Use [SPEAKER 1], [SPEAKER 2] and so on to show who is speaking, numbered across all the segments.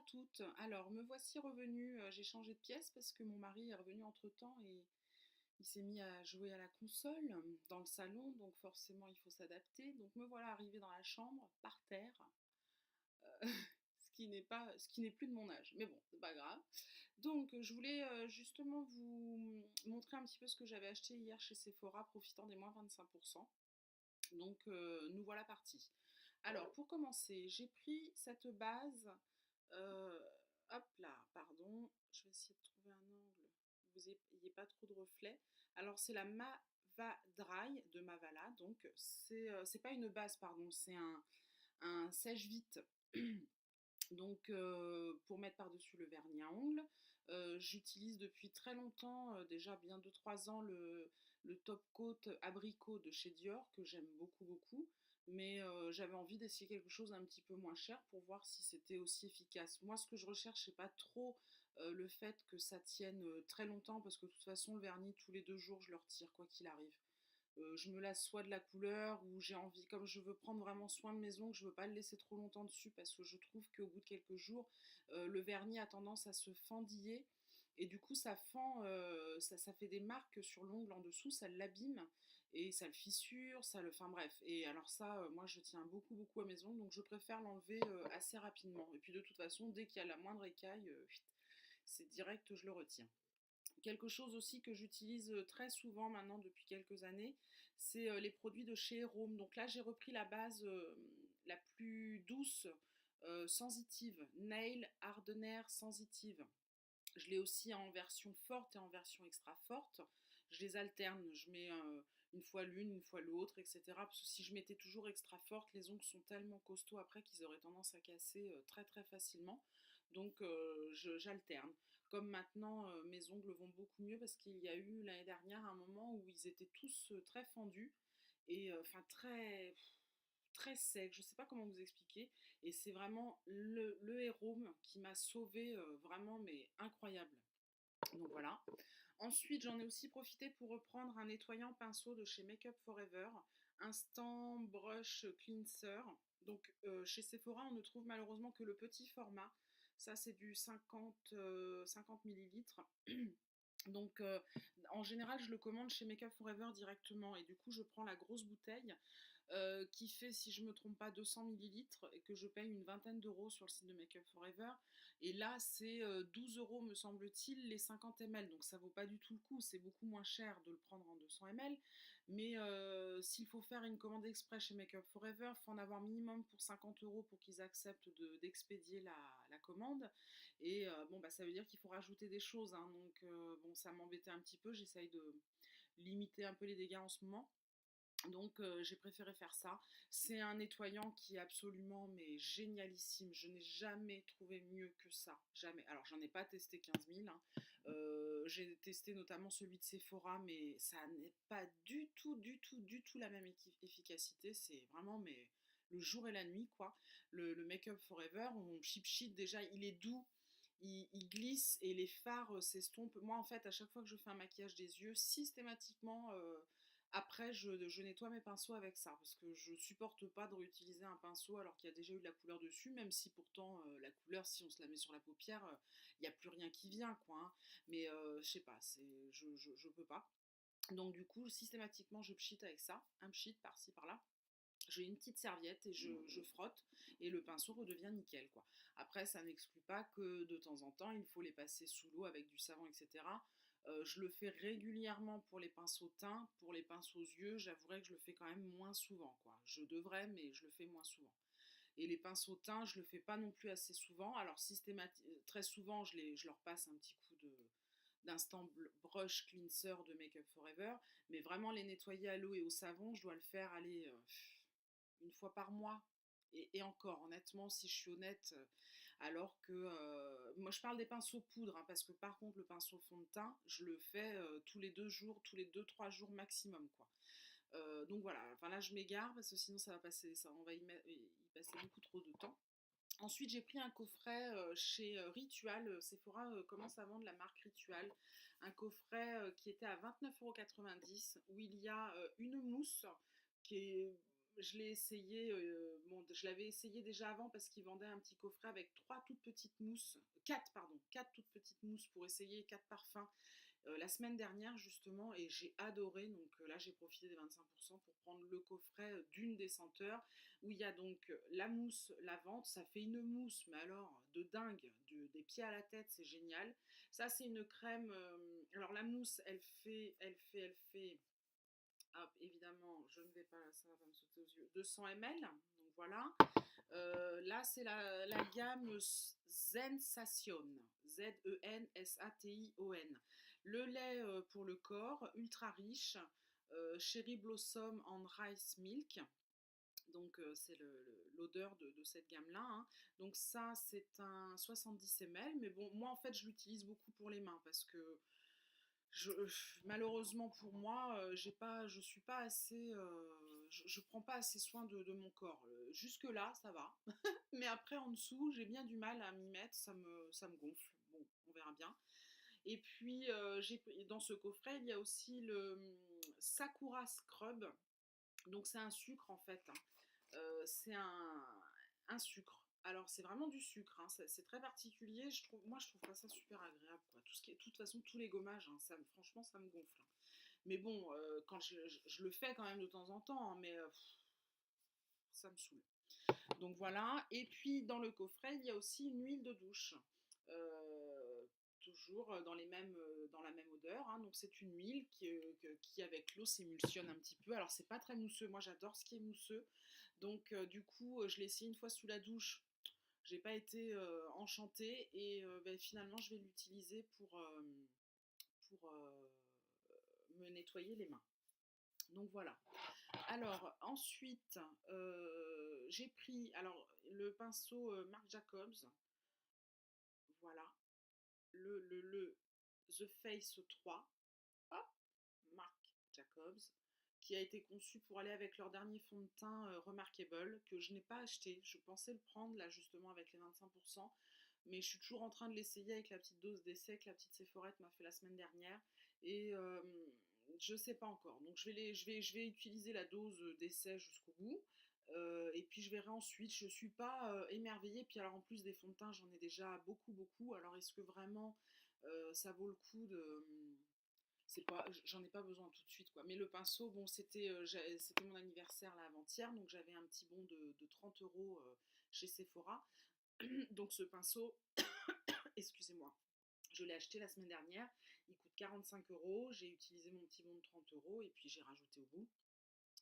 [SPEAKER 1] toutes. Alors, me voici revenue. J'ai changé de pièce parce que mon mari est revenu entre-temps et il s'est mis à jouer à la console dans le salon, donc forcément il faut s'adapter. Donc me voilà arrivée dans la chambre, par terre, ce qui n'est plus de mon âge. Mais bon, c'est pas grave. Donc je voulais justement vous montrer un petit peu ce que j'avais acheté hier chez Sephora, profitant des moins 25%. Donc nous voilà partis. Alors pour commencer, j'ai pris cette base. euh, Hop là, pardon. Je vais essayer de trouver un angle où vous n'ayez pas trop de reflets. Alors c'est la Mava Dry de Mavala. Donc c'est pas une base, pardon, c'est un sèche-vite. Donc pour mettre par-dessus le vernis à ongles, j'utilise depuis très longtemps, déjà bien 2 3 ans, le top coat abricot de chez Dior que j'aime beaucoup beaucoup. Mais j'avais envie d'essayer quelque chose d'un petit peu moins cher pour voir si c'était aussi efficace. Moi, ce que je recherche, c'est pas trop le fait que ça tienne très longtemps parce que de toute façon, le vernis, tous les 2 jours, je le retire quoi qu'il arrive. Je me lasse soit de la couleur ou j'ai envie, comme je veux prendre vraiment soin de mes ongles, je veux pas le laisser trop longtemps dessus parce que je trouve qu'au bout de quelques jours, le vernis a tendance à se fendiller et du coup ça fend, ça fait des marques sur l'ongle en dessous, ça l'abîme et ça le fissure, ça le, enfin bref. Et alors ça, moi je tiens beaucoup beaucoup à mes ongles, donc je préfère l'enlever assez rapidement. Et puis de toute façon, dès qu'il y a la moindre écaille, c'est direct, je le retire. Quelque chose aussi que j'utilise très souvent maintenant depuis quelques années, c'est les produits de chez Home. Donc là, j'ai repris la base la plus douce, sensitive, Nail Hardener sensitive. Je l'ai aussi en version forte et en version extra forte. Je les alterne, je mets une fois l'une, une fois l'autre, etc. Parce que si je mettais toujours extra forte, les ongles sont tellement costauds après qu'ils auraient tendance à casser très très facilement. Donc j'alterne. Comme maintenant, mes ongles vont beaucoup mieux parce qu'il y a eu l'année dernière un moment où ils étaient tous très fendus et enfin très secs. Je ne sais pas comment vous expliquer. Et c'est vraiment le Hérôme qui m'a sauvé vraiment, mais incroyable. Donc voilà. Ensuite, j'en ai aussi profité pour reprendre un nettoyant pinceau de chez Makeup Forever, Instant Brush Cleanser. Donc chez Sephora, on ne trouve malheureusement que le petit format. Ça, c'est du 50 millilitres. Donc en général, je le commande chez Makeup Forever directement et du coup, je prends la grosse bouteille qui fait, si je ne me trompe pas, 200 millilitres et que je paye une vingtaine d'euros sur le site de Makeup Forever. Et là, c'est 12 euros, me semble-t-il, les 50 ml. Donc ça vaut pas du tout le coup. C'est beaucoup moins cher de le prendre en 200 ml. Mais s'il faut faire une commande express chez Makeup Forever, il faut en avoir minimum pour 50 euros pour qu'ils acceptent d'expédier la commande. Et bon, bah, ça veut dire qu'il faut rajouter des choses, hein. Donc bon, ça m'embêtait un petit peu. J'essaye de limiter un peu les dégâts en ce moment. Donc j'ai préféré faire ça. C'est un nettoyant qui est absolument mais génialissime. Je n'ai jamais trouvé mieux que ça. Jamais. Alors j'en ai pas testé 15 000. Hein. J'ai testé notamment celui de Sephora, mais ça n'est pas du tout, du tout, du tout la même efficacité. C'est vraiment mais le jour et la nuit quoi. Le Make-up Forever, mon cheap sheet déjà, il est doux. Il glisse et les fards s'estompent. Moi, en fait, à chaque fois que je fais un maquillage des yeux, systématiquement, après, je nettoie mes pinceaux avec ça parce que je supporte pas de réutiliser un pinceau alors qu'il y a déjà eu de la couleur dessus, même si pourtant la couleur, si on se la met sur la paupière, il n'y a plus rien qui vient, quoi. Hein. Mais je sais pas, je peux pas. Donc du coup, systématiquement, je pchite avec ça, un pchit par-ci par-là. J'ai une petite serviette et je frotte et le pinceau redevient nickel quoi. Après ça n'exclut pas que de temps en temps il faut les passer sous l'eau avec du savon etc. Je le fais régulièrement pour les pinceaux teints, pour les pinceaux yeux j'avouerais que je le fais quand même moins souvent quoi. Je devrais mais je le fais moins souvent. Et les pinceaux teints je le fais pas non plus assez souvent. Alors très souvent je leur passe un petit coup d'instant brush cleanser de Makeup Forever, mais vraiment les nettoyer à l'eau et au savon, je dois le faire aller 1 fois par mois. Et encore, honnêtement, si je suis honnête, alors que moi je parle des pinceaux poudre, hein, parce que par contre le pinceau fond de teint, je le fais tous les 2 jours, tous les 2 3 jours maximum, quoi. Donc voilà, enfin là je m'égare parce que sinon ça va passer, ça, on va y passer beaucoup trop de temps. Ensuite, j'ai pris un coffret chez Ritual. Sephora commence à vendre la marque Ritual. Un coffret qui était à 29,90 € où il y a une mousse qui est je l'ai essayé, bon, je l'avais essayé déjà avant parce qu'ils vendaient un petit coffret avec 3 toutes petites mousses, 4 pardon, 4 toutes petites mousses pour essayer 4 parfums la semaine dernière justement et j'ai adoré. Donc là j'ai profité des 25% pour prendre le coffret d'une des senteurs où il y a donc la mousse lavande, ça fait une mousse mais alors de dingue, des pieds à la tête, c'est génial. Ça c'est une crème, alors la mousse elle fait hop, évidemment, je ne vais pas, ça va me sauter aux yeux, 200 ml, donc voilà. Là, c'est la gamme Zensation, Zensation. Le lait pour le corps, ultra riche, Cherry Blossom and Rice Milk. Donc, c'est l'odeur de cette gamme-là, hein. Donc, ça, c'est un 70 ml. Mais bon, moi, en fait, je l'utilise beaucoup pour les mains parce que je, malheureusement pour moi, je suis pas assez, je prends pas assez soin de mon corps. Jusque là, ça va, mais après en dessous, j'ai bien du mal à m'y mettre, ça me gonfle. Bon, on verra bien. Et puis dans ce coffret, il y a aussi le Sakura Scrub. Donc c'est un sucre en fait, hein. C'est un sucre. Alors c'est vraiment du sucre, hein. C'est très particulier. Moi je trouve pas ça super agréable, quoi. Tout ce qui est, de toute façon tous les gommages, hein, franchement ça me gonfle, hein. Mais bon, quand je le fais quand même de temps en temps, hein, mais ça me saoule. Donc voilà. Et puis dans le coffret, il y a aussi une huile de douche. Euh, Toujours dans la même odeur, hein. Donc c'est une huile qui avec l'eau s'émulsionne un petit peu. Alors c'est pas très mousseux. Moi j'adore ce qui est mousseux. Donc du coup je l'ai essayé une fois sous la douche. J'ai pas été enchantée et ben, finalement je vais l'utiliser pour me nettoyer les mains. Donc voilà. Alors ensuite, j'ai pris alors le pinceau Marc Jacobs, voilà, le The Face 3, hop, Marc Jacobs, qui a été conçu pour aller avec leur dernier fond de teint Remarkable, que je n'ai pas acheté. Je pensais le prendre là justement avec les 25%, mais je suis toujours en train de l'essayer avec la petite dose d'essai que la petite Sephorette m'a fait la semaine dernière. Et je sais pas encore. Donc je vais utiliser la dose d'essai jusqu'au bout. Et puis je verrai ensuite. Je suis pas émerveillée. Puis alors en plus des fonds de teint, j'en ai déjà beaucoup beaucoup. Alors est-ce que vraiment ça vaut le coup de c'est pas, j'en ai pas besoin tout de suite, quoi. Mais le pinceau, bon, c'était mon anniversaire là avant-hier, donc j'avais un petit bon de 30 euros chez Sephora. Donc ce pinceau, excusez-moi, je l'ai acheté la semaine dernière. Il coûte 45 euros. J'ai utilisé mon petit bon de 30 euros et puis j'ai rajouté au bout.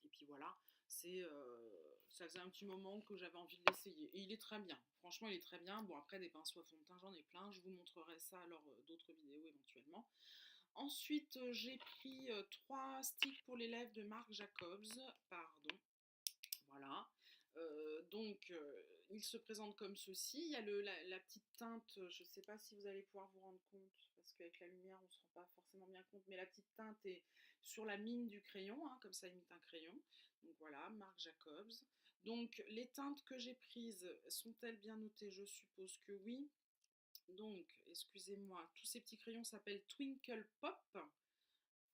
[SPEAKER 1] Et puis voilà, ça faisait un petit moment que j'avais envie de l'essayer. Et il est très bien. Franchement, il est très bien. Bon, après, des pinceaux à fond de teint, j'en ai plein. Je vous montrerai ça lors d'autres vidéos éventuellement. Ensuite, j'ai pris 3 sticks pour les lèvres de Marc Jacobs. Pardon. Voilà. Donc, il se présente comme ceci. Il y a la petite teinte, je ne sais pas si vous allez pouvoir vous rendre compte, parce qu'avec la lumière, on ne se rend pas forcément bien compte, mais la petite teinte est sur la mine du crayon, hein, comme ça imite un crayon. Donc voilà, Marc Jacobs. Donc, les teintes que j'ai prises, sont-elles bien notées? Je suppose que oui. Donc, excusez-moi, tous ces petits crayons s'appellent Twinkle Pop.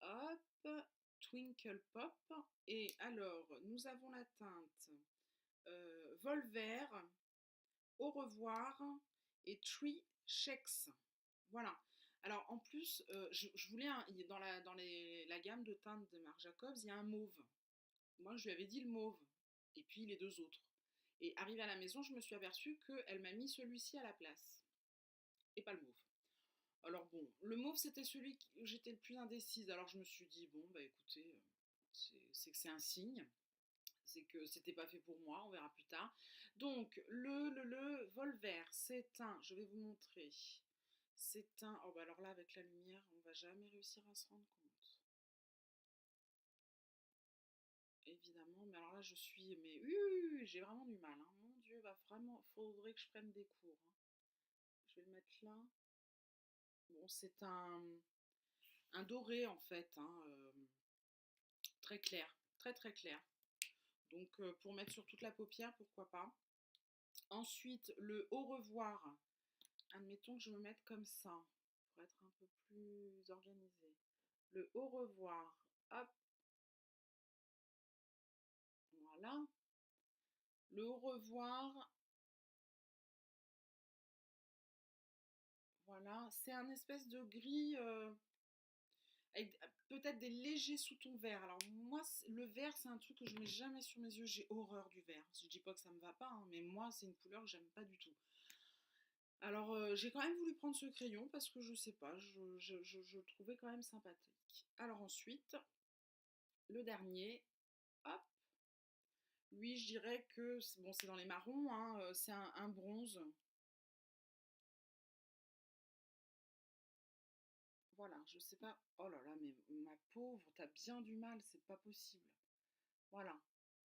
[SPEAKER 1] Hop, Twinkle Pop. Et alors, nous avons la teinte Volver, Au revoir et Tree Shakes. Voilà. Alors en plus, je voulais la gamme de teintes de Marc Jacobs, il y a un mauve. Moi, je lui avais dit le mauve et puis les deux autres. Et arrivé à la maison, je me suis aperçue qu'elle m'a mis celui-ci à la place et pas le mauve. Alors bon, le mauve c'était celui où j'étais le plus indécise. Alors je me suis dit bon bah écoutez, c'est que c'est un signe. C'est que c'était pas fait pour moi, on verra plus tard. Donc, le Volver, c'est un, je vais vous montrer, c'est un, oh bah alors là, avec la lumière, on va jamais réussir à se rendre compte. Évidemment, mais alors là, mais j'ai vraiment du mal, hein. Mon Dieu, va vraiment, faudrait que je prenne des cours, hein. Je vais le mettre là. Bon, c'est un doré en fait, hein, très clair, très très clair. Donc, pour mettre sur toute la paupière, pourquoi pas. Ensuite, le au revoir. Admettons que je me mette comme ça, pour être un peu plus organisée. Le au revoir, hop, Voilà. Le au revoir, voilà. C'est un espèce de gris avec peut-être des légers sous-tons verts. Alors moi, le vert, c'est un truc que je mets jamais sur mes yeux. J'ai horreur du vert. Je dis pas que ça me va pas, hein, mais moi, c'est une couleur que j'aime pas du tout. Alors j'ai quand même voulu prendre ce crayon parce que je sais pas, je le trouvais quand même sympathique. Alors ensuite, le dernier, hop, lui, je dirais que bon, c'est dans les marrons, hein, c'est un bronze. Voilà, je sais pas. Oh là là, mais ma pauvre, t'as bien du mal, c'est pas possible. Voilà.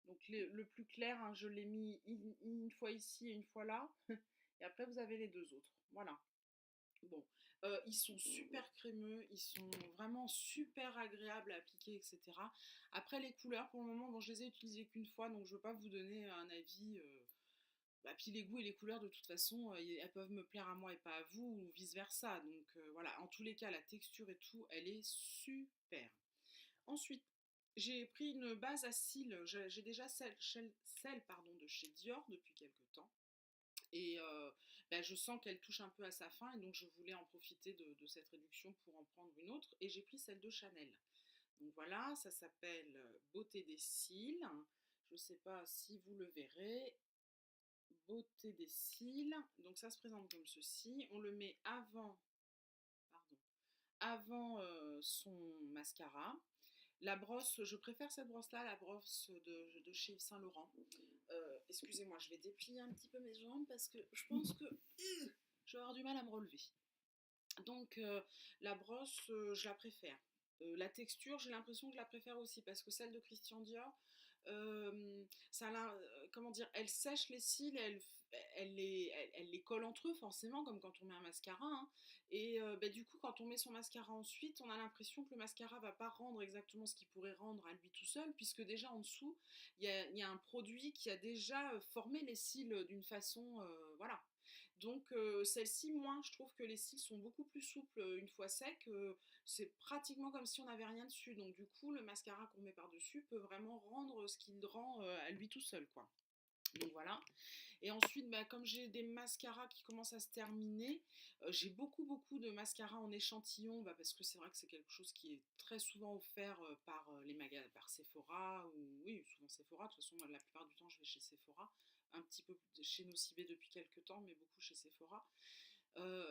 [SPEAKER 1] Donc le plus clair, hein, je l'ai mis une fois ici et une fois là. Et après, vous avez les deux autres. Voilà. Bon, ils sont super crémeux, ils sont vraiment super agréables à appliquer, etc. Après, les couleurs, pour le moment, bon, je les ai utilisées qu'une fois, donc je ne veux pas vous donner un avis. Bah, puis les goûts et les couleurs, de toute façon, elles peuvent me plaire à moi et pas à vous, ou vice-versa. Donc voilà, en tous les cas, la texture et tout, elle est super. Ensuite, j'ai pris une base à cils. J'ai déjà celle pardon, de chez Dior depuis quelques temps. Et bah, je sens qu'elle touche un peu à sa fin, et donc je voulais en profiter de cette réduction pour en prendre une autre. Et j'ai pris celle de Chanel. Donc voilà, ça s'appelle Beauté des cils. Je ne sais pas si vous le verrez. Beauté des cils. Donc ça se présente comme ceci. On le met pardon, avant son mascara. La brosse, je préfère cette brosse-là, la brosse de chez Yves Saint Laurent. Excusez-moi, je vais déplier un petit peu mes jambes parce que je pense que je vais avoir du mal à me relever. Donc la brosse, je la préfère. La texture, j'ai l'impression que je la préfère aussi parce que celle de Christian Dior, comment dire, elle sèche les cils, elle les colle entre eux forcément, comme quand on met un mascara, hein. Et bah, du coup, quand on met son mascara ensuite, on a l'impression que le mascara va pas rendre exactement ce qu'il pourrait rendre à lui tout seul, puisque déjà en dessous, il y a un produit qui a déjà formé les cils d'une façon, voilà. Donc celle-ci, moins, je trouve que les cils sont beaucoup plus souples une fois secs. C'est pratiquement comme si on n'avait rien dessus. Donc du coup, le mascara qu'on met par-dessus peut vraiment rendre ce qu'il rend à lui tout seul, quoi. Donc voilà. Et ensuite, bah, comme j'ai des mascaras qui commencent à se terminer, j'ai beaucoup de mascaras en échantillon, bah, parce que c'est vrai que c'est quelque chose qui est très souvent offert par les magasins, par Sephora, ou oui, souvent Sephora. De toute façon, moi, la plupart du temps, je vais chez Sephora. Un petit peu chez Nocibé depuis quelques temps, mais beaucoup chez Sephora.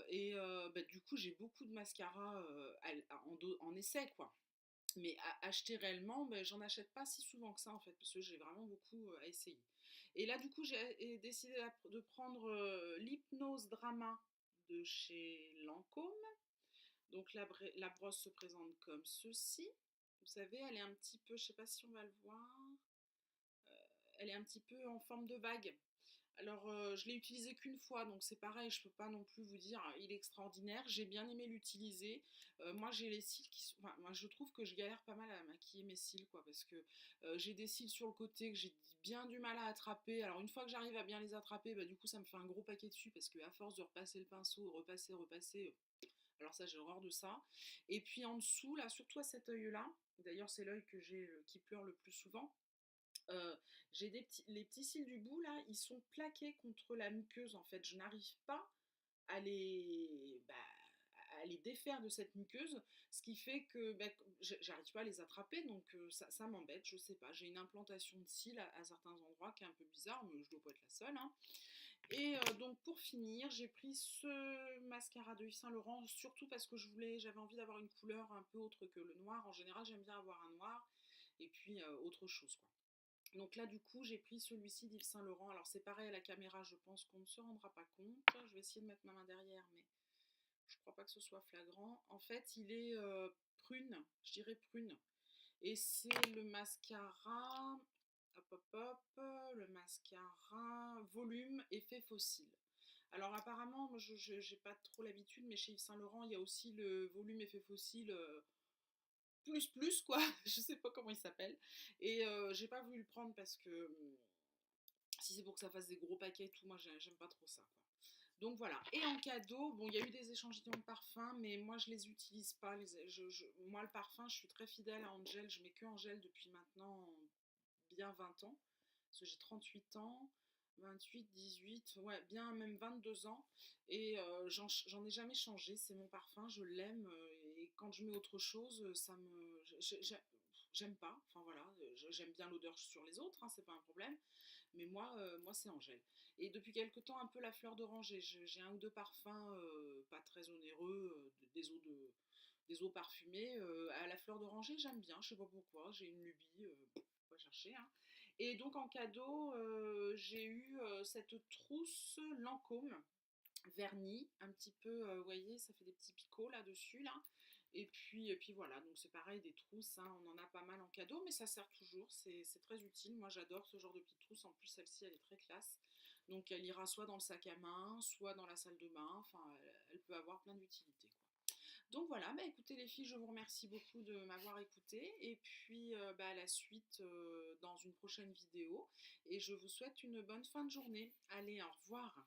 [SPEAKER 1] Et bah, du coup, j'ai beaucoup de mascaras en essai, quoi. Mais acheter réellement, ben, j'en achète pas si souvent que ça en fait, parce que j'ai vraiment beaucoup à essayer. Et là, du coup, j'ai décidé de prendre l'Hypnose Drama de chez Lancôme. Donc la brosse se présente comme ceci. Vous savez, elle est un petit peu, je sais pas si on va le voir, elle est un petit peu en forme de vague. Alors, je l'ai utilisé qu'une fois, donc c'est pareil, je peux pas non plus vous dire, il est extraordinaire. J'ai bien aimé l'utiliser. Moi, j'ai les cils qui sont. Enfin, moi, je trouve que je galère pas mal à maquiller mes cils, quoi, parce que j'ai des cils sur le côté que j'ai bien du mal à attraper. Alors, une fois que j'arrive à bien les attraper, bah, du coup, ça me fait un gros paquet dessus, parce que à force de repasser le pinceau, repasser, alors ça, j'ai horreur de ça. Et puis en dessous, là, surtout à cet œil-là, d'ailleurs, c'est l'œil que j'ai qui pleure le plus souvent. Euh, j'ai les petits cils du bout là, ils sont plaqués contre la muqueuse en fait. Je n'arrive pas bah, à les défaire de cette muqueuse, ce qui fait que bah, j'arrive pas à les attraper, donc ça m'embête, je sais pas. J'ai une implantation de cils à certains endroits qui est un peu bizarre, mais je dois pas être la seule, hein. Et donc pour finir, j'ai pris ce mascara de Yves Saint Laurent, surtout parce que j'avais envie d'avoir une couleur un peu autre que le noir. En général, j'aime bien avoir un noir et puis autre chose, quoi. Donc là, du coup, j'ai pris celui-ci d'Yves Saint Laurent. Alors c'est pareil à la caméra, je pense qu'on ne se rendra pas compte. Je vais essayer de mettre ma main derrière, mais je crois pas que ce soit flagrant. En fait, il est prune, je dirais prune. Et c'est le mascara, hop hop hop, le mascara volume effet fossile. Alors apparemment, moi, je n'ai pas trop l'habitude, mais chez Yves Saint Laurent, il y a aussi le volume effet fossile plus quoi, je sais pas comment il s'appelle. Et j'ai pas voulu le prendre parce que si c'est pour que ça fasse des gros paquets et tout, moi j'aime pas trop ça, quoi. Donc voilà. Et en cadeau, bon, il y a eu des échantillons de parfums, mais moi je les utilise pas. Moi le parfum, je suis très fidèle à Angel. Je mets que Angel depuis maintenant bien 20 ans. parce que j'ai 38 ans, 28, 18, ouais, bien même 22 ans, et j'en ai jamais changé, c'est mon parfum, je l'aime, et quand je mets autre chose, ça me... J'aime pas, enfin voilà, j'aime bien l'odeur sur les autres, hein, c'est pas un problème, mais moi c'est Angèle. Et depuis quelque temps, un peu la fleur d'oranger. J'ai un ou deux parfums pas très onéreux, des eaux parfumées. À la fleur d'oranger, j'aime bien, je sais pas pourquoi, j'ai une lubie, faut pas chercher, hein. Et donc en cadeau, j'ai eu cette trousse Lancôme vernis, un petit peu, vous voyez, ça fait des petits picots là-dessus, là. Et puis voilà, donc c'est pareil, des trousses, hein, on en a pas mal en cadeau, mais ça sert toujours, c'est très utile. Moi j'adore ce genre de petites trousses, en plus celle-ci elle est très classe. Donc elle ira soit dans le sac à main, soit dans la salle de bain, enfin elle peut avoir plein d'utilités, quoi. Donc voilà, bah écoutez les filles, je vous remercie beaucoup de m'avoir écouté, et puis bah, à la suite dans une prochaine vidéo, et je vous souhaite une bonne fin de journée. Allez, au revoir.